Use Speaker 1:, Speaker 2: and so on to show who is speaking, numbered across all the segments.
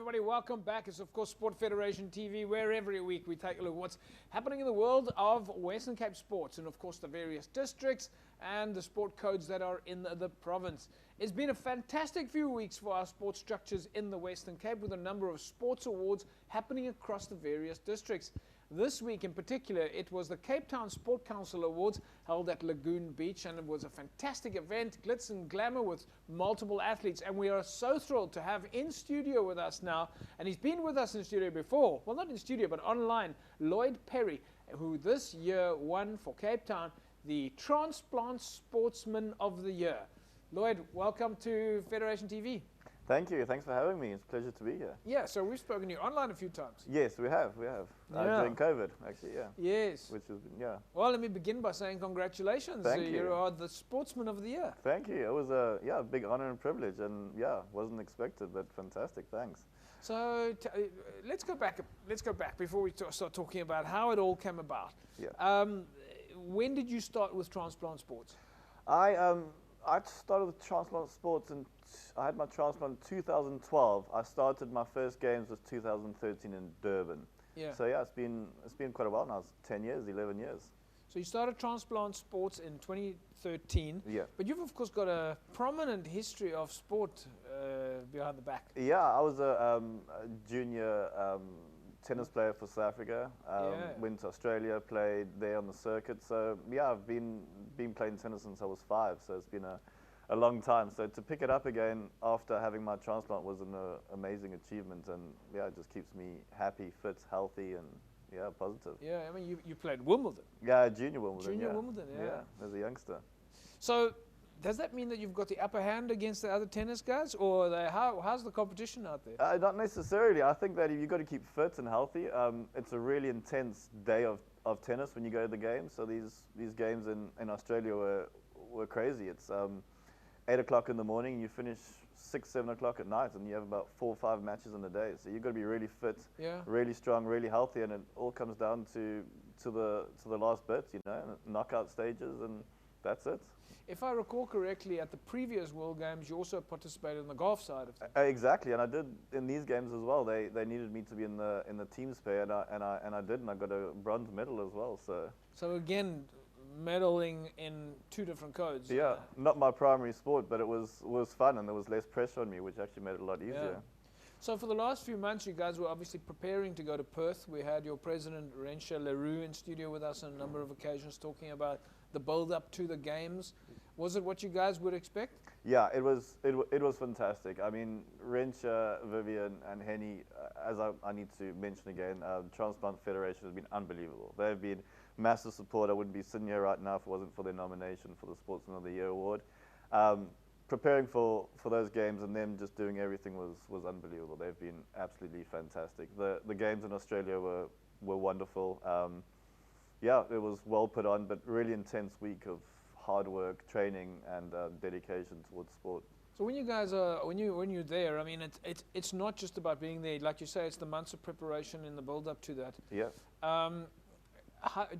Speaker 1: everybody. Welcome back. It's, of course, Sport Federation TV, where every week we take a look at what's happening in the world of Western Cape sports and, of course, the various districts and the sport codes that are in the province. It's been a fantastic few weeks for our sports structures in the Western Cape, with a number of sports awards happening across the various districts. This week in particular, it was the Cape Town Sport Council Awards held at Lagoon Beach, and it was a fantastic event, glitz and glamour with multiple athletes. And we are so thrilled to have in studio with us now, and he's been with us in studio before, well, not in studio, but online, Lloyd Perry, who this year won for Cape Town the Transplant Sportsman of the Year. Lloyd, welcome to Federation TV.
Speaker 2: Thank you. Thanks for having me. It's a pleasure to be here.
Speaker 1: Yeah, so we've spoken to you online a few times.
Speaker 2: Yes, we have. During COVID, actually, yeah.
Speaker 1: Yes.
Speaker 2: Which has been, yeah.
Speaker 1: Well, let me begin by saying congratulations.
Speaker 2: Thank you.
Speaker 1: You are the Sportsman of the Year.
Speaker 2: Thank you. It was a big honor and privilege, and wasn't expected, but fantastic. Thanks.
Speaker 1: So let's go back. Let's go back before we start talking about how it all came about.
Speaker 2: Yeah.
Speaker 1: When did you start with Transplant Sports?
Speaker 2: I started with Transplant Sports, and I had my transplant in 2012. I started my first games was 2013 in Durban.
Speaker 1: Yeah.
Speaker 2: So yeah, it's been quite a while now. It's 10 years, 11 years.
Speaker 1: So you started Transplant Sports in 2013.
Speaker 2: Yeah.
Speaker 1: But you've of course got a prominent history of sport behind the back.
Speaker 2: Yeah, I was a junior tennis player for South Africa. Went to Australia, played there on the circuit. So yeah, I've been playing tennis since I was 5. So it's been a long time. So to pick it up again after having my transplant was an amazing achievement, and yeah, it just keeps me happy, fit, healthy, and yeah, positive.
Speaker 1: Yeah, I mean you played Wimbledon.
Speaker 2: Yeah, junior Wimbledon.
Speaker 1: Junior Wimbledon, yeah.
Speaker 2: Yeah, as a youngster.
Speaker 1: So does that mean that you've got the upper hand against the other tennis guys, or how's the competition out there?
Speaker 2: Not necessarily. I think that you've got to keep fit and healthy. It's a really intense day of tennis when you go to the games. So these games in Australia were crazy. It's 8 o'clock in the morning, and you finish 6, 7 o'clock at night, and you have about 4 or 5 matches in a day. So you've got to be really fit, really strong, really healthy, and it all comes down to the last bit, knockout stages, and that's it.
Speaker 1: If I recall correctly, at the previous World Games, you also participated in the golf side of things.
Speaker 2: Exactly, and I did in these games as well. They needed me to be in the teams pair, and I did, and I got a bronze medal as well.
Speaker 1: So again, medaling in 2 different codes.
Speaker 2: Yeah, not my primary sport, but it was fun, and there was less pressure on me, which actually made it a lot easier.
Speaker 1: Yeah. So for the last few months, you guys were obviously preparing to go to Perth. We had your president, Rensha Leroux, in studio with us on a number of occasions talking about the build-up to the games. Was it what you guys would expect? Yeah,
Speaker 2: it was fantastic. I mean, Rensha, Vivian, and Henny, as I need to mention again, Transplant Federation has been unbelievable. They've been massive support. I wouldn't be sitting here right now if it wasn't for their nomination for the Sportsman of the Year award. Preparing for those games and them just doing everything was unbelievable. They've been absolutely fantastic. The games in Australia were wonderful. Yeah, it was well put on, but really intense week of hard work, training, and dedication towards sport.
Speaker 1: So when you guys are when you're there, I mean, it's not just about being there. Like you say, it's the months of preparation and the build up to that.
Speaker 2: Yeah.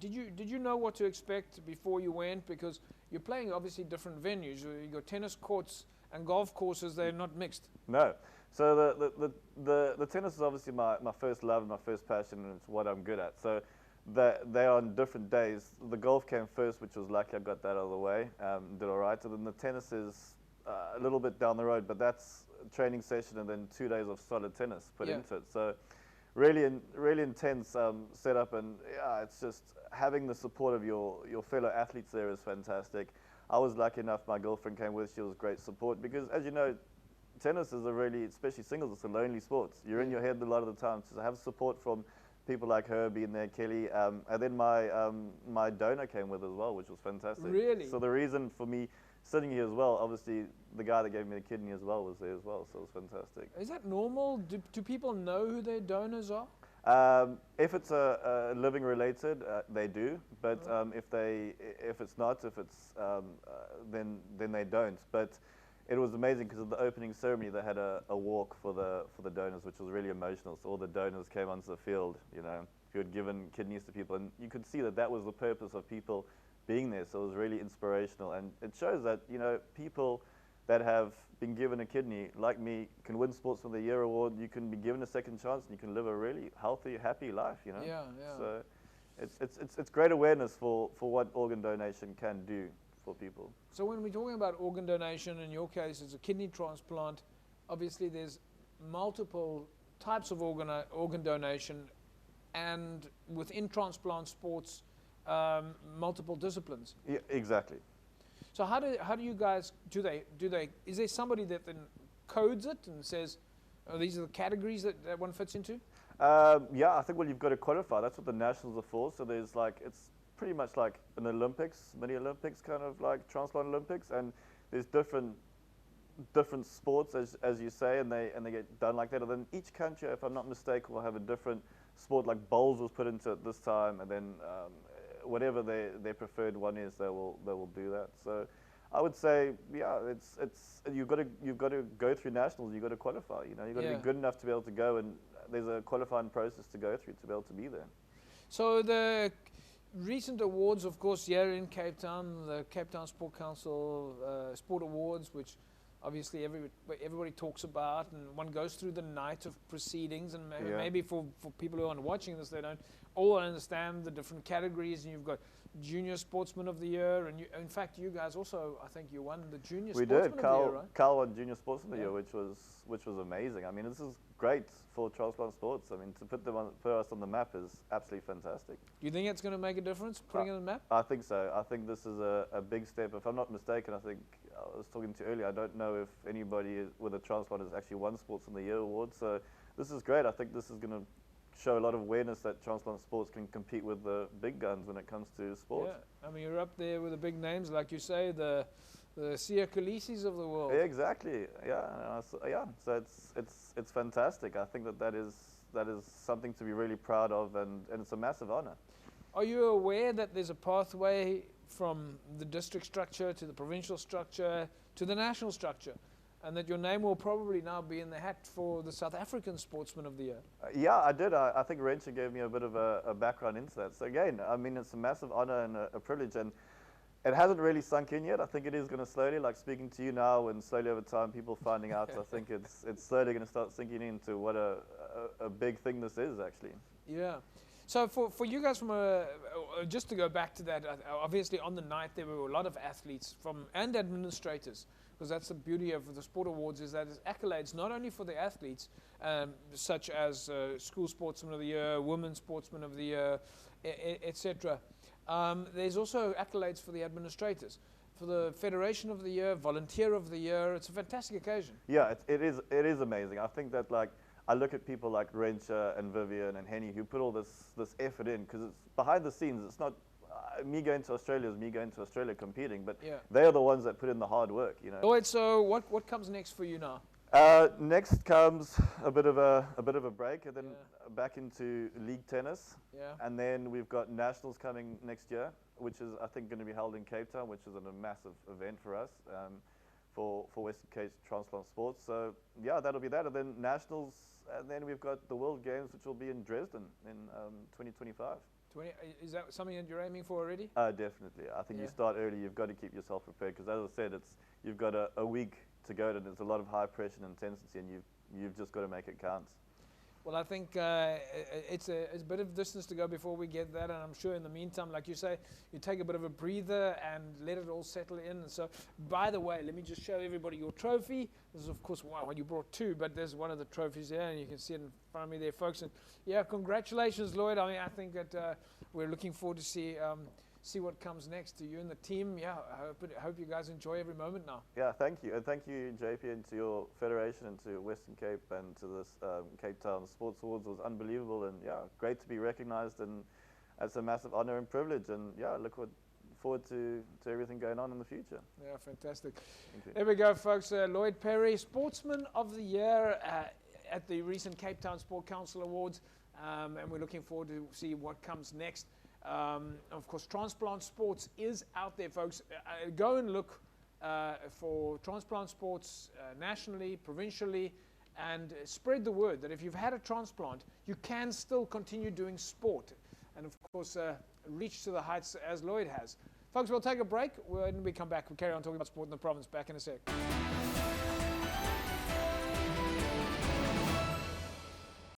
Speaker 1: Did you know what to expect before you went? Because you're playing obviously different venues. You got tennis courts and golf courses. They're not mixed.
Speaker 2: No. So the tennis is obviously my first love and my first passion, and it's what I'm good at. So they are on different days. The golf came first, which was lucky. I got that out of the way. Did all right. And then the tennis is a little bit down the road, but that's a training session and then 2 days of solid tennis put into it. So really intense setup, and yeah, it's just having the support of your fellow athletes there is fantastic. I was lucky enough, my girlfriend came with. She was great support, because as you know, tennis is a really, especially singles, it's a lonely sport. You're in your head a lot of the time. So to have support from people like her being there, Kelly, and then my donor came with as well, which was fantastic.
Speaker 1: Really?
Speaker 2: So the reason for me sitting here as well, obviously the guy that gave me the kidney as well was there as well, so it was fantastic.
Speaker 1: Is that normal? Do people know who their donors are?
Speaker 2: If it's a living related, they do, but if it's not, then they don't. But it was amazing, because of the opening ceremony, they had a walk for the donors, which was really emotional. So all the donors came onto the field, who had given kidneys to people, and you could see that was the purpose of people being there. So it was really inspirational, and it shows that people that have been given a kidney, like me, can win Sportsman of the Year award. You can be given a second chance, and you can live a really healthy, happy life. You know.
Speaker 1: Yeah, yeah.
Speaker 2: So it's great awareness for what organ donation can do for people.
Speaker 1: So when we're talking about organ donation, in your case, it's a kidney transplant. Obviously, there's multiple types of organ donation, and within transplant sports, multiple disciplines.
Speaker 2: Yeah, exactly.
Speaker 1: So how do you guys do they is there somebody that then codes it and says, oh, these are the categories that one fits into?
Speaker 2: Yeah, I think you've got to qualify. That's what the nationals are for. So there's it's pretty much like an Olympics, mini Olympics, kind of like transplant Olympics, and there's different sports as you say, and they get done like that. And then each country, if I'm not mistaken, will have a different sport. Like bowls was put into it this time, and then whatever their preferred one is, they will do that. So I would say, yeah, it's you've got to go through nationals. You've got to qualify. You know, you've got to be good enough to be able to go, and there's a qualifying process to go through to be able to be there.
Speaker 1: So the recent awards, of course, here in Cape Town, the Cape Town Sport Council Sport Awards, which obviously everybody talks about, and one goes through the night of proceedings, and maybe for people who aren't watching this, they don't all understand the different categories. And you've got Junior Sportsman of the Year, and in fact, you guys also, I think you won the Junior Sportsman of the Year, right?
Speaker 2: Carl won Junior Sportsman of the Year, which was amazing. I mean, this is great for transplant sports. I mean, to put us on the map is absolutely fantastic.
Speaker 1: Do you think it's going to make a difference, putting it on the map?
Speaker 2: I think so. I think this is a big step. If I'm not mistaken, I think I was talking to you earlier, I don't know if anybody with a transplant has actually won Sportsman of the Year award. So this is great. I think this is going to show a lot of awareness that transplant sports can compete with the big guns when it comes to sport.
Speaker 1: Yeah, I mean, you're up there with the big names, like you say, the Sia Khaleesi's of the world.
Speaker 2: Yeah, exactly. Yeah, yeah. So it's fantastic. I think that is something to be really proud of, and it's a massive honor.
Speaker 1: Are you aware that there's a pathway from the district structure to the provincial structure to the national structure, and that your name will probably now be in the hat for the South African Sportsman of the Year?
Speaker 2: Yeah, I did. I think Rensha gave me a bit of a background into that. So again, I mean, it's a massive honor and a privilege, and it hasn't really sunk in yet. I think it is going to slowly, like speaking to you now, and slowly over time, people finding out. I think it's slowly going to start sinking into what a big thing this is, actually.
Speaker 1: Yeah. So for you guys, just to go back to that, obviously on the night there were a lot of athletes and administrators, because that's the beauty of the Sport Awards, is that it's accolades not only for the athletes, such as School Sportsman of the Year, Women's Sportsman of the Year, etc. There's also accolades for the administrators, for the Federation of the Year, Volunteer of the Year. It's a fantastic occasion.
Speaker 2: Yeah, it is amazing. I think that, like, I look at people like Rensha and Vivian and Henny who put all this effort in, because it's behind the scenes. It's not me going to Australia is me going to Australia competing, but they are the ones that put in the hard work, you know.
Speaker 1: All right, so what comes next for you now?
Speaker 2: Next comes a bit of a break, and then back into league tennis.
Speaker 1: Yeah.
Speaker 2: And then we've got nationals coming next year, which is, I think, going to be held in Cape Town, which is a massive event for us, for Western Cape transplant sports. So yeah, that'll be that, and then nationals, and then we've got the World Games, which will be in Dresden in 2025.
Speaker 1: Is that something that you're aiming for already?
Speaker 2: Definitely. I think you start early. You've got to keep yourself prepared, because as I said, you've got a week to go, and there's a lot of high pressure and intensity, and you've just got to make it count.
Speaker 1: Well, I think it's a bit of distance to go before we get that, and I'm sure in the meantime, like you say, you take a bit of a breather and let it all settle in. And so, by the way, let me just show everybody your trophy. This is, of course, wow, you brought two, but there's one of the trophies there, and you can see it in front of me there, folks. And yeah, congratulations, Lloyd. I mean, I think that we're looking forward to see what comes next to you and the team. Yeah, I hope you guys enjoy every moment now.
Speaker 2: Yeah, thank you. And thank you, JP, and to your federation, and to Western Cape, and to this Cape Town Sports Awards. It was unbelievable, and yeah, great to be recognized, and it's a massive honor and privilege, and yeah, forward to everything going on in the future.
Speaker 1: Yeah, fantastic. There we go, folks. Lloyd Perry, Sportsman of the Year at the recent Cape Town Sport Council Awards, and we're looking forward to see what comes next. Of course, transplant sports is out there, folks. Go and look for transplant sports nationally, provincially, and spread the word that if you've had a transplant, you can still continue doing sport. And of course, reach to the heights as Lloyd has. Folks, we'll take a break. When we come back, we'll carry on talking about sport in the province. Back in a sec.